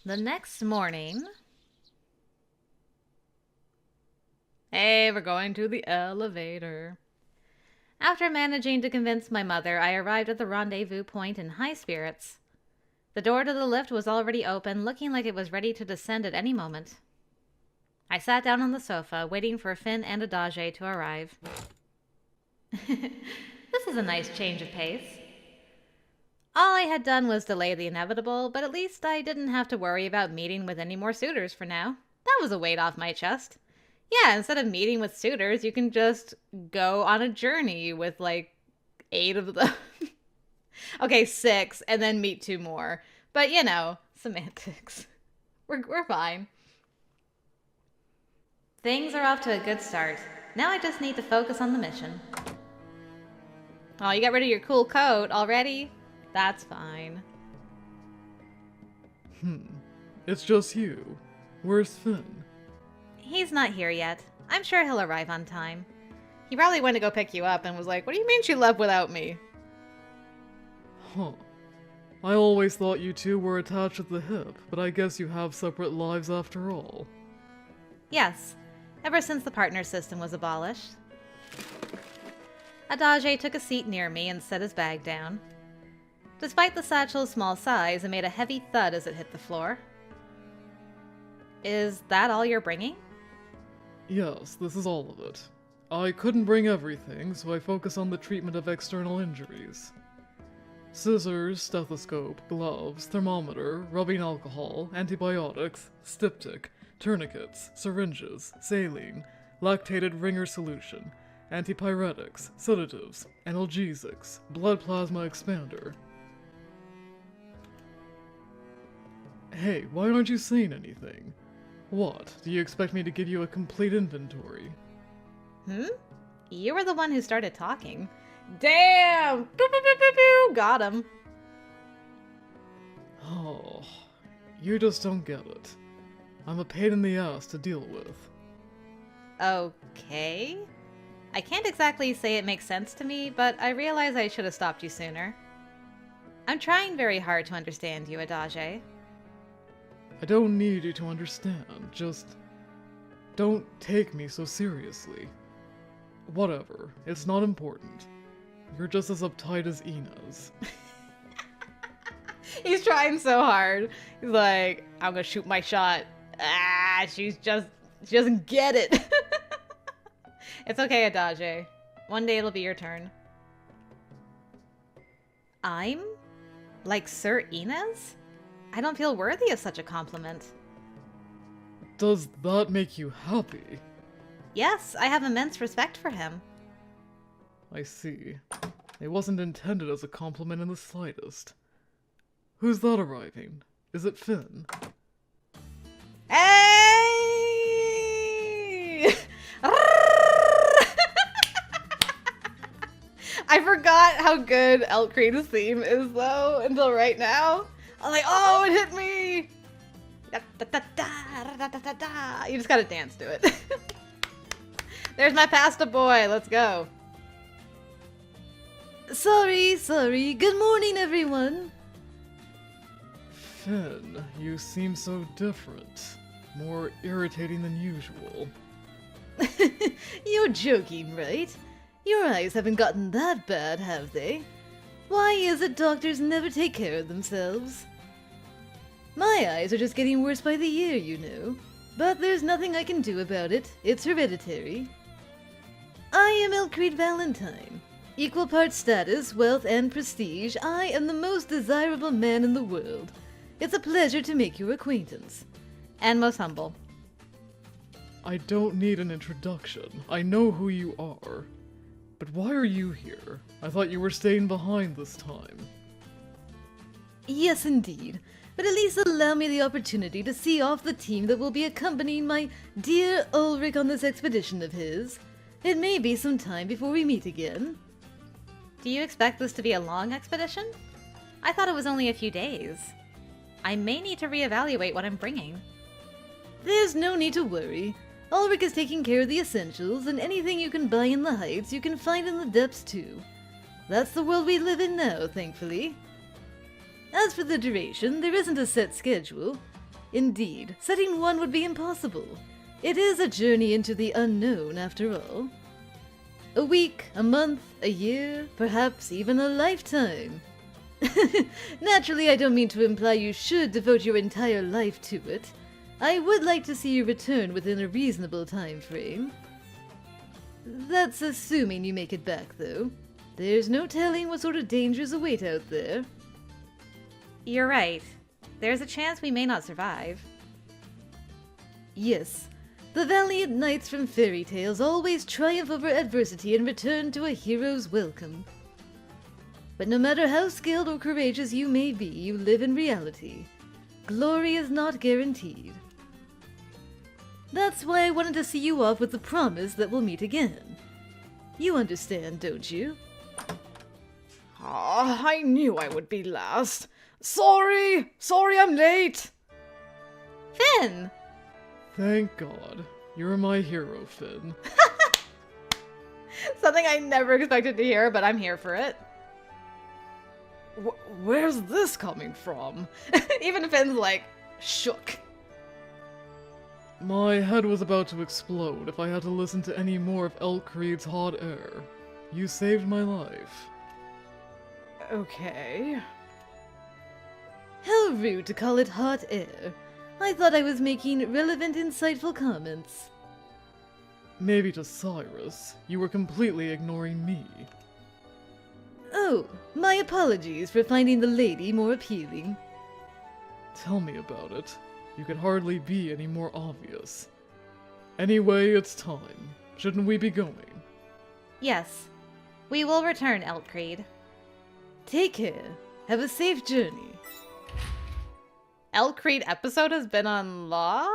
The next morning... Hey, we're going to the elevator. After managing to convince my mother, I arrived at the rendezvous point in high spirits. The door to the lift was already open, looking like it was ready to descend at any moment. I sat down on the sofa, waiting for Finn and Adage to arrive. This is a nice change of pace. All I had done was delay the inevitable, but at least I didn't have to worry about meeting with any more suitors for now. That was a weight off my chest. Yeah, instead of meeting with suitors, you can just go on a journey with, like, 8 of them. Okay, 6, and then meet 2 more. But, you know, semantics. We're fine. Things are off to a good start. Now I just need to focus on the mission. Oh, you got rid of your cool coat already? That's fine. It's just you. Where's Finn? He's not here yet. I'm sure he'll arrive on time. He probably went to go pick you up and was like, "What do you mean she left without me?" Huh. I always thought you two were attached at the hip, but I guess you have separate lives after all. Yes, ever since the partner system was abolished. Adage took a seat near me and set his bag down. Despite the satchel's small size, it made a heavy thud as it hit the floor. Is that all you're bringing? Yes, this is all of it. I couldn't bring everything, so I focus on the treatment of external injuries. Scissors, stethoscope, gloves, thermometer, rubbing alcohol, antibiotics, styptic, tourniquets, syringes, saline, lactated ringer solution, antipyretics, sedatives, analgesics, blood plasma expander. Hey, why aren't you saying anything? What, do you expect me to give you a complete inventory? You were the one who started talking. Damn! Pew, pew, pew, pew, pew. Got him. Oh, you just don't get it. I'm a pain in the ass to deal with. Okay. I can't exactly say it makes sense to me, but I realize I should have stopped you sooner. I'm trying very hard to understand you, Adage. I don't need you to understand, just don't take me so seriously. Whatever, it's not important. You're just as uptight as Ines. He's trying so hard. He's like, I'm gonna shoot my shot. She doesn't get it. It's okay, Adage. One day it'll be your turn. I'm? Like Sir Ines? I don't feel worthy of such a compliment. Does that make you happy? Yes, I have immense respect for him. I see. It wasn't intended as a compliment in the slightest. Who's that arriving? Is it Finn? Hey! I forgot how good Eltcreed's theme is, though, until right now. I'm like, oh, it hit me! You just gotta dance to it. There's my pasta boy, let's go. Sorry. Good morning, everyone. Finn, you seem so different. More irritating than usual. You're joking, right? Your eyes haven't gotten that bad, have they? Why is it doctors never take care of themselves? My eyes are just getting worse by the year, you know. But there's nothing I can do about it. It's hereditary. I am Eltcreed Valentine. Equal parts status, wealth, and prestige, I am the most desirable man in the world. It's a pleasure to make your acquaintance. And most humble. I don't need an introduction. I know who you are. But why are you here? I thought you were staying behind this time. Yes, indeed. But at least allow me the opportunity to see off the team that will be accompanying my dear Ulrik on this expedition of his. It may be some time before we meet again. Do you expect this to be a long expedition? I thought it was only a few days. I may need to reevaluate what I'm bringing. There's no need to worry. Ulrik is taking care of the essentials, and anything you can buy in the heights you can find in the depths too. That's the world we live in now, thankfully. As for the duration, there isn't a set schedule. Indeed, setting one would be impossible. It is a journey into the unknown, after all. A week, a month, a year, perhaps even a lifetime. Naturally, I don't mean to imply you should devote your entire life to it. I would like to see you return within a reasonable time frame. That's assuming you make it back, though. There's no telling what sort of dangers await out there. You're right. There's a chance we may not survive. Yes, the valiant knights from fairy tales always triumph over adversity and return to a hero's welcome. But no matter how skilled or courageous you may be, you live in reality. Glory is not guaranteed. That's why I wanted to see you off with the promise that we'll meet again. You understand, don't you? Ah, I knew I would be last. Sorry I'm late. Finn! Thank God. You're my hero, Finn. Something I never expected to hear, but I'm here for it. Where's this coming from? Even Finn's like, shook. My head was about to explode if I had to listen to any more of Eltcreed's hot air. You saved my life. Okay. How rude to call it hot air. I thought I was making relevant, insightful comments. Maybe to Cyrus. You were completely ignoring me. Oh, my apologies for finding the lady more appealing. Tell me about it. You could hardly be any more obvious. Anyway, it's time. Shouldn't we be going? Yes. We will return, Eltcreed. Take care. Have a safe journey. Eltcreed episode has been unlocked?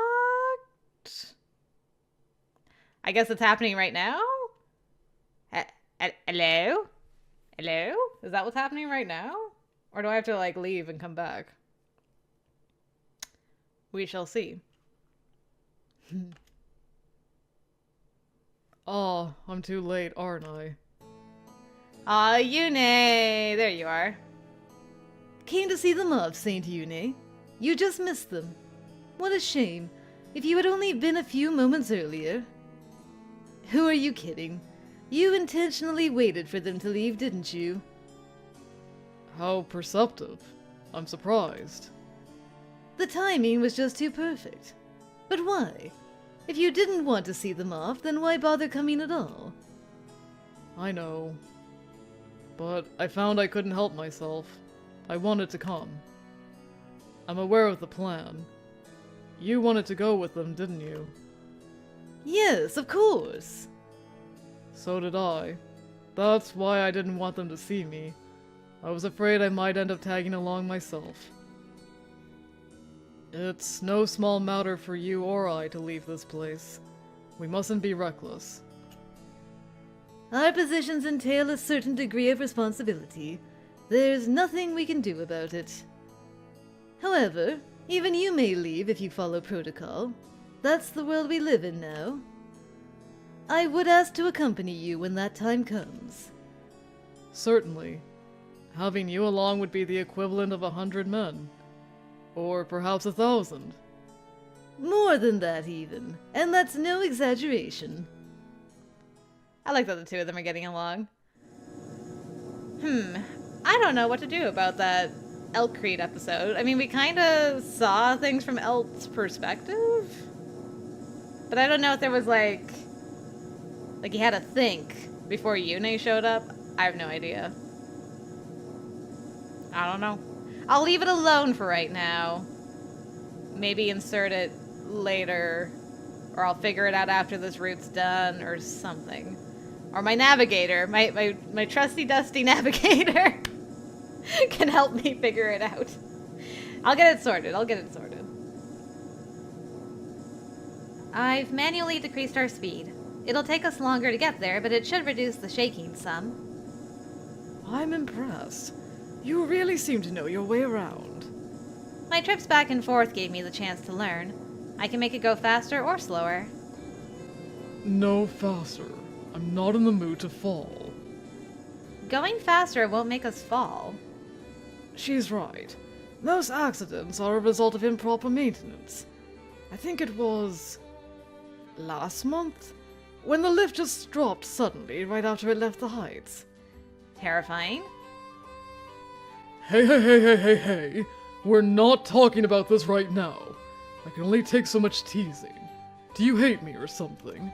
I guess it's happening right now? Hello? Hello? Is that what's happening right now? Or do I have to, like, leave and come back? We shall see. Oh, I'm too late, aren't I? Ah, Yune! There you are. Came to see them off, Saint Yune. You just missed them. What a shame. If you had only been a few moments earlier. Who are you kidding? You intentionally waited for them to leave, didn't you? How perceptive. I'm surprised. The timing was just too perfect. But why? If you didn't want to see them off, then why bother coming at all? I know. But I found I couldn't help myself. I wanted to come. I'm aware of the plan. You wanted to go with them, didn't you? Yes, of course. So did I. That's why I didn't want them to see me. I was afraid I might end up tagging along myself. It's no small matter for you or I to leave this place. We mustn't be reckless. Our positions entail a certain degree of responsibility. There's nothing we can do about it. However, even you may leave if you follow protocol. That's the world we live in now. I would ask to accompany you when that time comes. Certainly. Having you along would be the equivalent of 100 men. Or perhaps 1,000. More than that, even. And that's no exaggeration. I like that the two of them are getting along. I don't know what to do about that Eltcreed episode. I mean, we kind of saw things from Elt's perspective. But I don't know if there was like he had to think before Yune showed up. I have no idea. I don't know. I'll leave it alone for right now. Maybe insert it later. Or I'll figure it out after this route's done or something. Or my navigator, my trusty dusty navigator can help me figure it out. I'll get it sorted. I've manually decreased our speed. It'll take us longer to get there, but it should reduce the shaking some. I'm impressed. You really seem to know your way around. My trips back and forth gave me the chance to learn. I can make it go faster or slower. No faster. I'm not in the mood to fall. Going faster won't make us fall. She's right. Most accidents are a result of improper maintenance. I think it was last month, when the lift just dropped suddenly right after it left the heights. Terrifying. Hey. We're not talking about this right now. I can only take so much teasing. Do you hate me or something?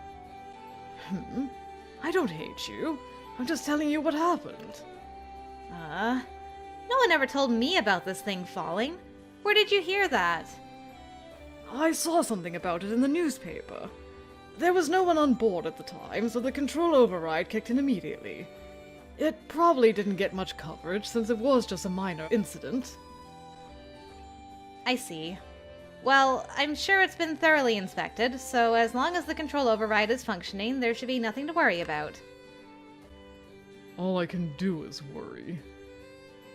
I don't hate you. I'm just telling you what happened. No one ever told me about this thing falling. Where did you hear that? I saw something about it in the newspaper. There was no one on board at the time, so the control override kicked in immediately. It probably didn't get much coverage, since it was just a minor incident. I see. Well, I'm sure it's been thoroughly inspected, so as long as the control override is functioning, there should be nothing to worry about. All I can do is worry.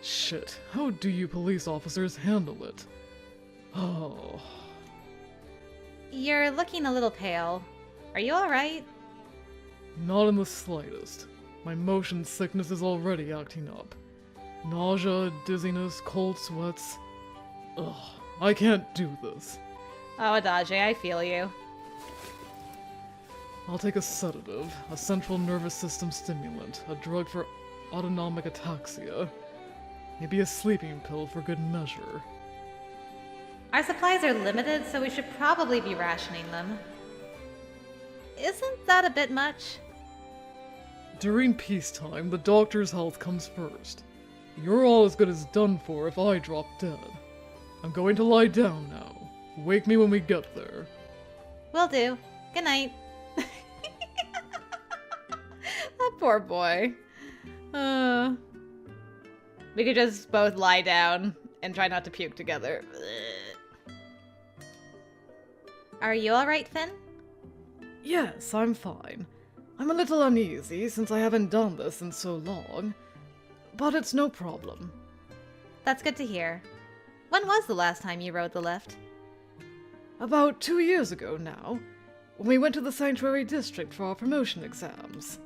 Shit, how do you police officers handle it? Oh. You're looking a little pale. Are you alright? Not in the slightest. My motion sickness is already acting up. Nausea, dizziness, cold sweats. Ugh, I can't do this. Oh, Adage, I feel you. I'll take a sedative, a central nervous system stimulant, a drug for autonomic ataxia. Maybe a sleeping pill for good measure. Our supplies are limited, so we should probably be rationing them. Isn't that a bit much? During peacetime, the doctor's health comes first. You're all as good as done for if I drop dead. I'm going to lie down now. Wake me when we get there. Will do. Good night. That poor boy. We could just both lie down and try not to puke together. Are you alright, Finn? Yes, I'm fine. I'm a little uneasy since I haven't done this in so long, but it's no problem. That's good to hear. When was the last time you rode the lift? About 2 years ago now, when we went to the Sanctuary District for our promotion exams.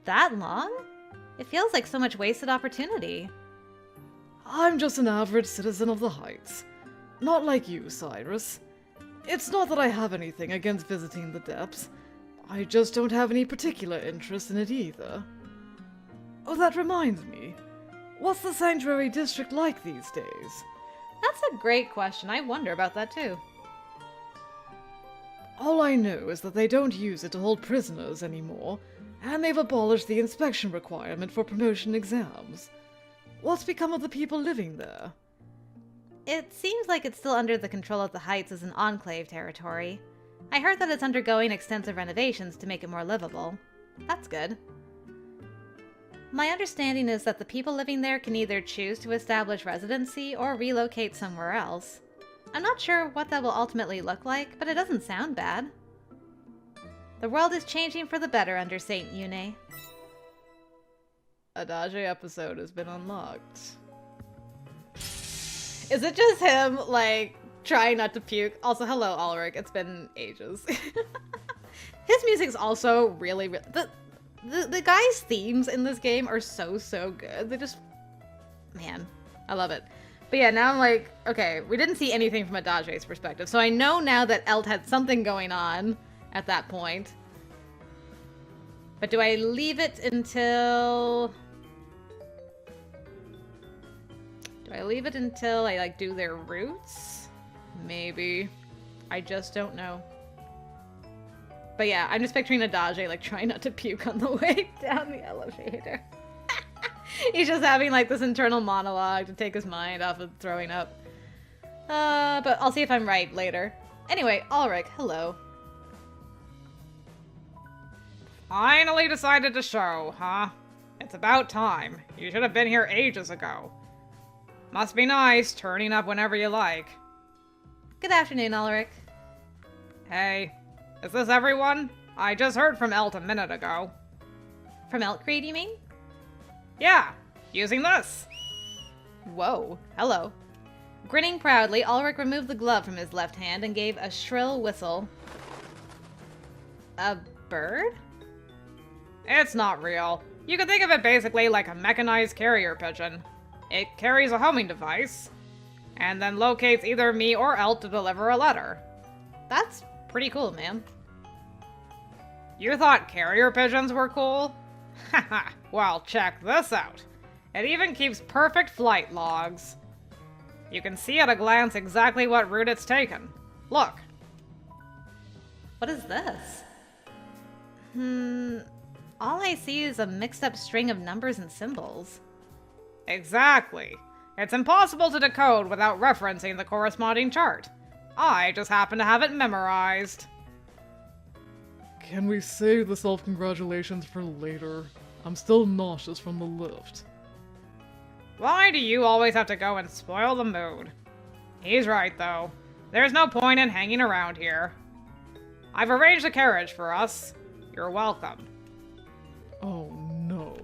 That long? It feels like so much wasted opportunity. I'm just an average citizen of the Heights. Not like you, Cyrus. It's not that I have anything against visiting the depths. I just don't have any particular interest in it either. Oh, that reminds me. What's the Sanctuary District like these days? That's a great question. I wonder about that too. All I know is that they don't use it to hold prisoners anymore, and they've abolished the inspection requirement for promotion exams. What's become of the people living there? It seems like it's still under the control of the Heights as an enclave territory. I heard that it's undergoing extensive renovations to make it more livable. That's good. My understanding is that the people living there can either choose to establish residency or relocate somewhere else. I'm not sure what that will ultimately look like, but it doesn't sound bad. The world is changing for the better under Saint Yune. Adage episode has been unlocked. Is it just him, like, trying not to puke? Also, hello, Ulrik. It's been ages. His music's also really... The guy's themes in this game are so good. They just... Man, I love it. But yeah, now I'm like, okay, we didn't see anything from Adage's perspective, so I know now that Elt had something going on at that point. But do I leave it until... Do I leave it until I, like, do their routes? Maybe. I just don't know. But yeah, I'm just picturing Adage, like, trying not to puke on the way down the elevator. He's just having, like, this internal monologue to take his mind off of throwing up. But I'll see if I'm right later. Anyway, Ulrik, hello. Finally decided to show, huh? It's about time. You should have been here ages ago. Must be nice, turning up whenever you like. Good afternoon, Ulrik. Hey, is this everyone? I just heard from Elt a minute ago. From Eltcreed, you mean? Yeah, using this. Whoa, hello. Grinning proudly, Ulrik removed the glove from his left hand and gave a shrill whistle. A bird? It's not real. You can think of it basically like a mechanized carrier pigeon. It carries a homing device. and then locates either me or Elt to deliver a letter. That's pretty cool, man. You thought carrier pigeons were cool? Haha, well, check this out. It even keeps perfect flight logs. You can see at a glance exactly what route it's taken. Look. What is this? All I see is a mixed-up string of numbers and symbols. Exactly. It's impossible to decode without referencing the corresponding chart. I just happen to have it memorized. Can we save the self-congratulations for later? I'm still nauseous from the lift. Why do you always have to go and spoil the mood? He's right, though. There's no point in hanging around here. I've arranged a carriage for us. You're welcome. Oh no.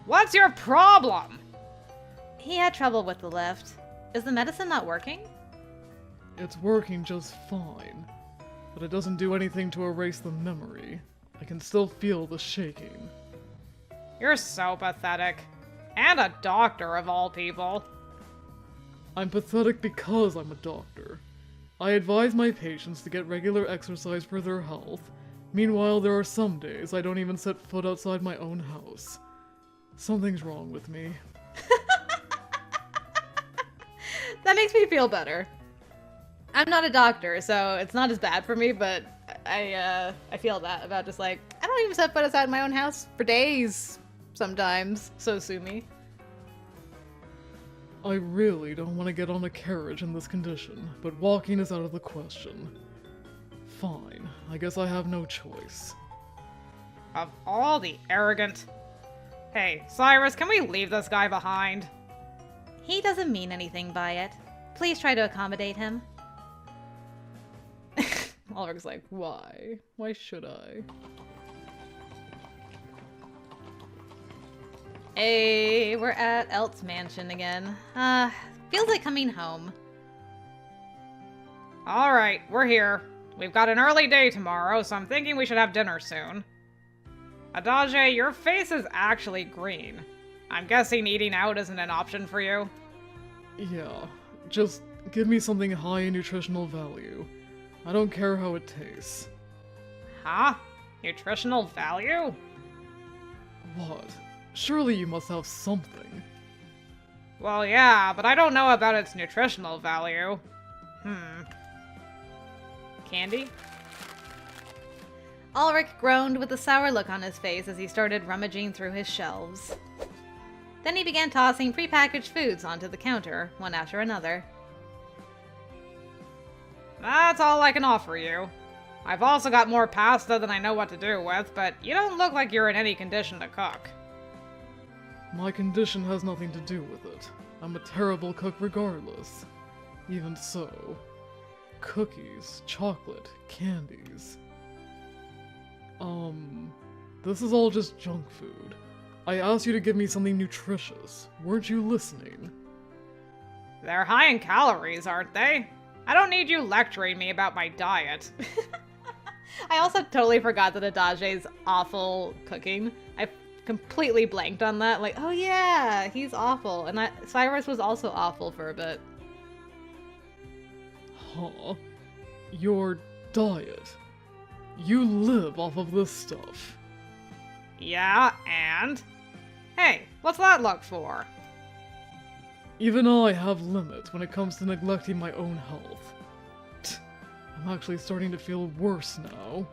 What's your problem? He had trouble with the lift. Is the medicine not working? It's working just fine, but it doesn't do anything to erase the memory. I can still feel the shaking. You're so pathetic. And a doctor, of all people. I'm pathetic because I'm a doctor. I advise my patients to get regular exercise for their health. Meanwhile, there are some days I don't even set foot outside my own house. Something's wrong with me. That makes me feel better. I'm not a doctor, so it's not as bad for me, but I feel that about just like, I don't even set foot outside my own house for days sometimes, so sue me. I really don't want to get on a carriage in this condition, but walking is out of the question. Fine, I guess I have no choice. Of all the arrogant... Hey, Cyrus, can we leave this guy behind? He doesn't mean anything by it. Please try to accommodate him. Ulrik's like, why? Why should I? Hey, we're at Elt's mansion again. Feels like coming home. Alright, we're here. We've got an early day tomorrow, so I'm thinking we should have dinner soon. Adage, your face is actually green. I'm guessing eating out isn't an option for you? Yeah, just give me something high in nutritional value. I don't care how it tastes. Huh? Nutritional value? What? Surely you must have something. Well, yeah, but I don't know about its nutritional value. Candy? Ulrik groaned with a sour look on his face as he started rummaging through his shelves. Then he began tossing prepackaged foods onto the counter, one after another. That's all I can offer you. I've also got more pasta than I know what to do with, but you don't look like you're in any condition to cook. My condition has nothing to do with it. I'm a terrible cook regardless. Even so, cookies, chocolate, candies. This is all just junk food. I asked you to give me something nutritious. Weren't you listening? They're high in calories, aren't they? I don't need you lecturing me about my diet. I also totally forgot that Adage's awful cooking. I completely blanked on that. Like, oh yeah, he's awful. And Cyrus was also awful for a bit. Huh? Your diet. You live off of this stuff. Yeah, and? Hey, what's that look for? Even I have limits when it comes to neglecting my own health. I'm actually starting to feel worse now.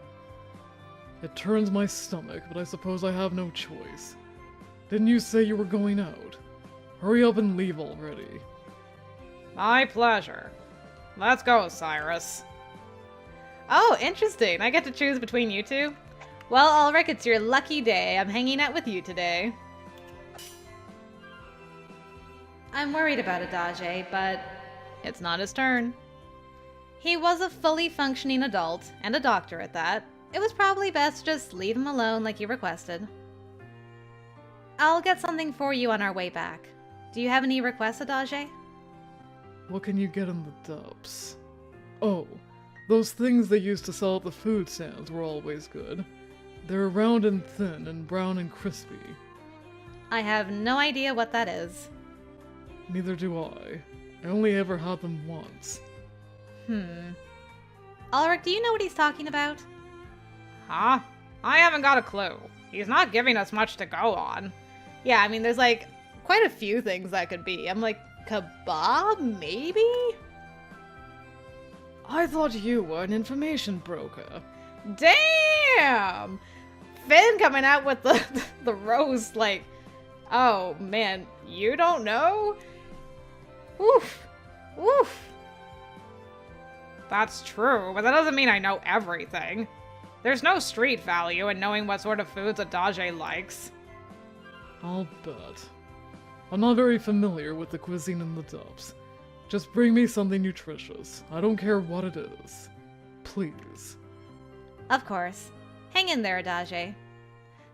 It turns my stomach, but I suppose I have no choice. Didn't you say you were going out? Hurry up and leave already. My pleasure. Let's go, Cyrus. Oh, interesting. I get to choose between you two? Well, Ulrik, it's your lucky day. I'm hanging out with you today. I'm worried about Adage, but it's not his turn. He was a fully functioning adult, and a doctor at that. It was probably best to just leave him alone like you requested. I'll get something for you on our way back. Do you have any requests, Adage? What can you get in the depths? Oh, those things they used to sell at the food stands were always good. They're round and thin and brown and crispy. I have no idea what that is. Neither do I. I only ever had them once. Ulrik, do you know what he's talking about? Huh? I haven't got a clue. He's not giving us much to go on. Yeah, I mean, there's like quite a few things that could be. I'm like, kebab, maybe? I thought you were an information broker. Damn! Finn coming out with the roast, like, oh man, you don't know? Oof. Oof. That's true, but that doesn't mean I know everything. There's no street value in knowing what sort of foods Adage likes. I'll bet. I'm not very familiar with the cuisine in the depths. Just bring me something nutritious. I don't care what it is. Please. Of course. Hang in there, Adage.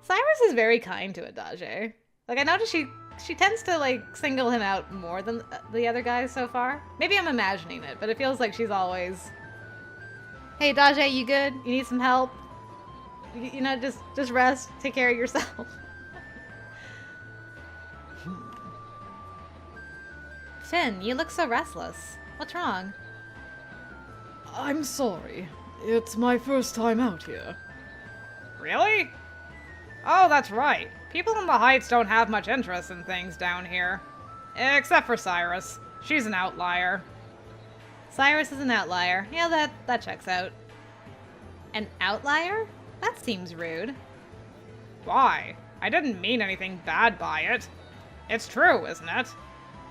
Cyrus is very kind to Adage. Like, I noticed she tends to, like, single him out more than the other guys so far. Maybe I'm imagining it, but it feels like she's always... Hey, Adage, you good? You need some help? You know, just rest. Take care of yourself. Finn, you look so restless. What's wrong? I'm sorry. It's my first time out here. Really? Oh, that's right. People in the Heights don't have much interest in things down here. Except for Cyrus. She's an outlier. Cyrus is an outlier. Yeah, that checks out. An outlier? That seems rude. Why? I didn't mean anything bad by it. It's true, isn't it?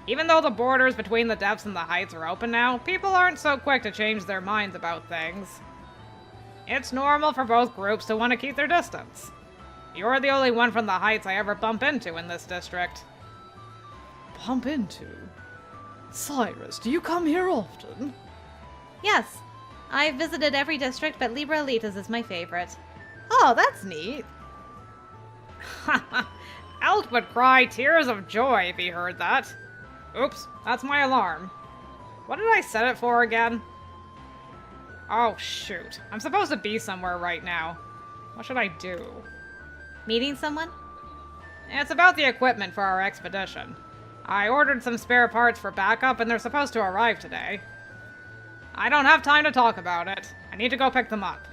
Even though the borders between the depths and the heights are open now, people aren't so quick to change their minds about things. It's normal for both groups to want to keep their distance. You're the only one from the heights I ever bump into in this district. Bump into? Cyrus, do you come here often? Yes. I've visited every district, but Libra Elitas is my favorite. Oh, that's neat. Elk would cry tears of joy if he heard that. Oops, that's my alarm. What did I set it for again? Oh, shoot. I'm supposed to be somewhere right now. What should I do? Meeting someone? It's about the equipment for our expedition. I ordered some spare parts for backup, and they're supposed to arrive today. I don't have time to talk about it. I need to go pick them up.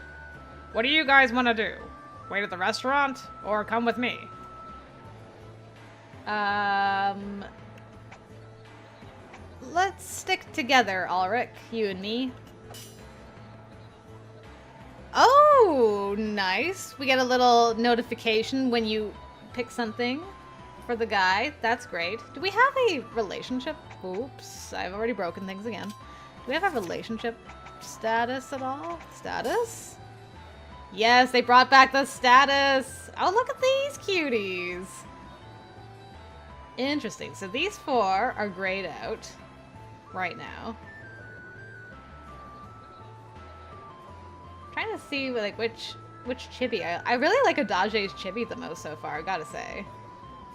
What do you guys want to do? Wait at the restaurant, or come with me? Let's stick together, Ulrik, you and me. Oh, nice. We get a little notification when you pick something for the guy. That's great. Do we have a relationship? Oops, I've already broken things again. Do we have a relationship status at all? Status? Yes, they brought back the status. Oh, look at these cuties. Interesting. So these four are grayed out right now. Trying to see like which chibi. I really like Adage's chibi the most so far, I gotta say.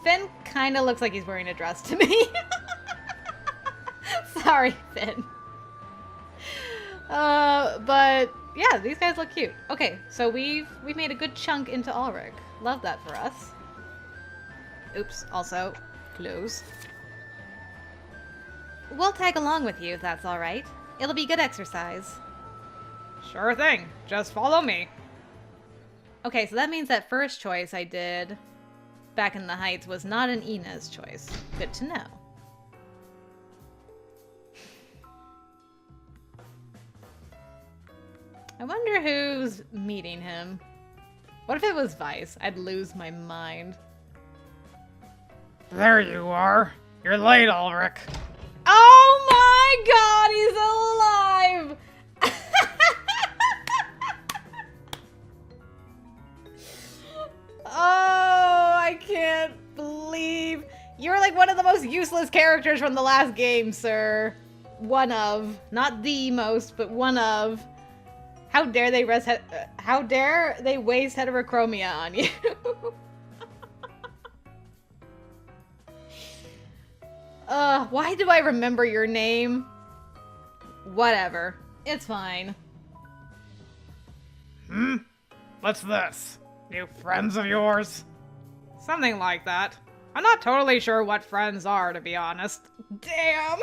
Finn kind of looks like he's wearing a dress to me. Sorry, Finn. But yeah, these guys look cute. Okay, so we've made a good chunk into Ulrik. Love that for us. Oops, also close. We'll tag along with you if that's all right. It'll be good exercise. Sure thing. Just follow me. Okay, so that means that first choice I did back in the Heights was not an Ines choice. Good to know. I wonder who's meeting him. What if it was Vice? I'd lose my mind. There you are. You're late, Ulrik. Oh my god, he's alive! Oh, I can't believe... You're like one of the most useless characters from the last game, sir. One of. Not the most, but one of. How dare they waste heterochromia on you? Why do I remember your name? Whatever. It's fine. What's this? New friends of yours? Something like that. I'm not totally sure what friends are, to be honest. Damn!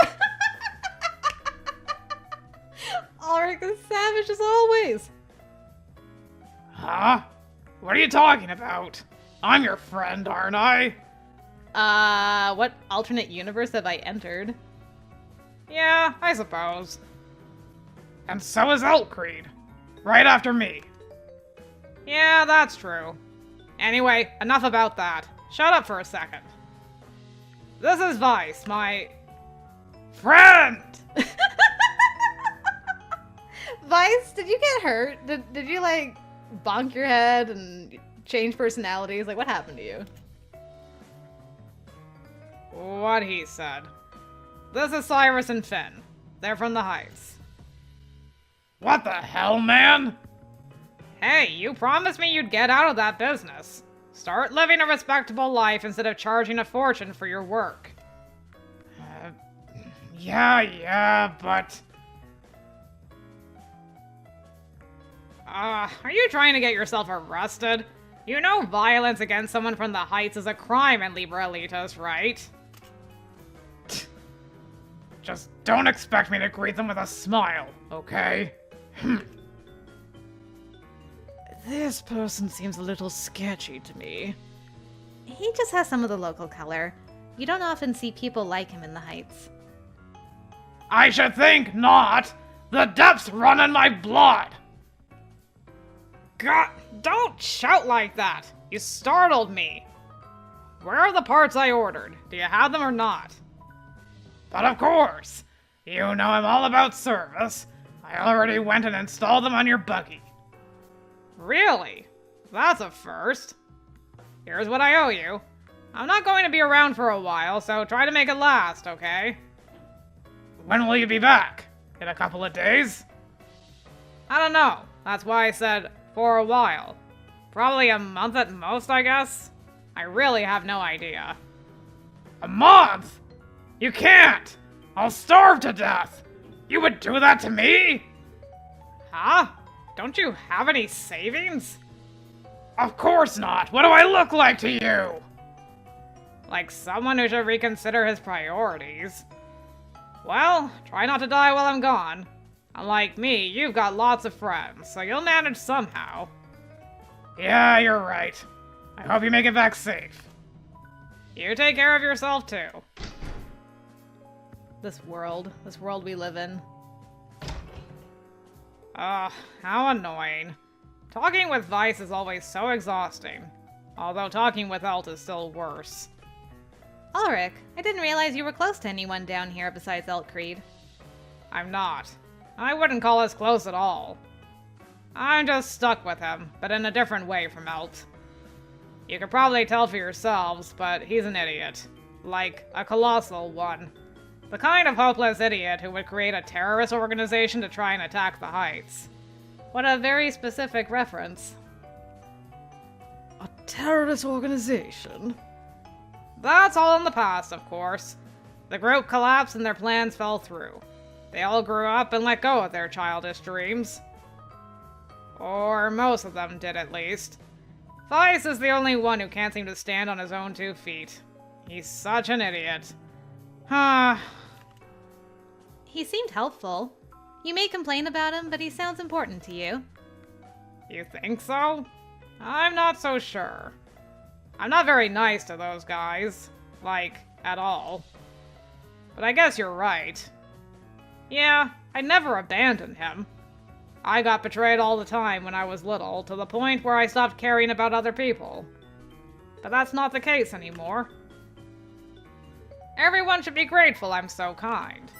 Ulrik, as savage as always. Huh? What are you talking about? I'm your friend, aren't I? What alternate universe have I entered? Yeah, I suppose. And so is Eltcreed. Right after me. Yeah, that's true. Anyway, enough about that. Shut up for a second. This is Vice, my... friend! Vice, did you get hurt? Did you, like, bonk your head and change personalities? Like, what happened to you? What he said. This is Cyrus and Finn. They're from the Heights. What the hell, man? Hey, you promised me you'd get out of that business. Start living a respectable life instead of charging a fortune for your work. Yeah, but... are you trying to get yourself arrested? You know violence against someone from the Heights is a crime in Liberalitas, right? Just don't expect me to greet them with a smile, okay? This person seems a little sketchy to me. He just has some of the local color. You don't often see people like him in the Heights. I should think not! The depths run in my blood! God, don't shout like that! You startled me! Where are the parts I ordered? Do you have them or not? But of course! You know I'm all about service. I already went and installed them on your buggy. Really? That's a first. Here's what I owe you. I'm not going to be around for a while, so try to make it last, okay? When will you be back? In a couple of days? I don't know. That's why I said for a while. Probably a month at most, I guess. I really have no idea. A month? You can't! I'll starve to death! You would do that to me? Huh? Don't you have any savings? Of course not! What do I look like to you? Like someone who should reconsider his priorities. Well, try not to die while I'm gone. Unlike me, you've got lots of friends, so you'll manage somehow. Yeah, you're right. I hope you make it back safe. You take care of yourself, too. This world we live in. Ugh, how annoying. Talking with Vice is always so exhausting. Although talking with Elt is still worse. Ulrik, I didn't realize you were close to anyone down here besides Eltcreed. I'm not. I wouldn't call us close at all. I'm just stuck with him, but in a different way from Elt. You could probably tell for yourselves, but he's an idiot. Like, a colossal one. The kind of hopeless idiot who would create a terrorist organization to try and attack the Heights. What a very specific reference. A terrorist organization? That's all in the past, of course. The group collapsed and their plans fell through. They all grew up and let go of their childish dreams. Or most of them did, at least. Vice is the only one who can't seem to stand on his own 2 feet. He's such an idiot. He seemed helpful. You may complain about him, but he sounds important to you. You think so? I'm not so sure. I'm not very nice to those guys. Like, at all. But I guess you're right. Yeah, I never abandoned him. I got betrayed all the time when I was little, to the point where I stopped caring about other people. But that's not the case anymore. Everyone should be grateful I'm so kind.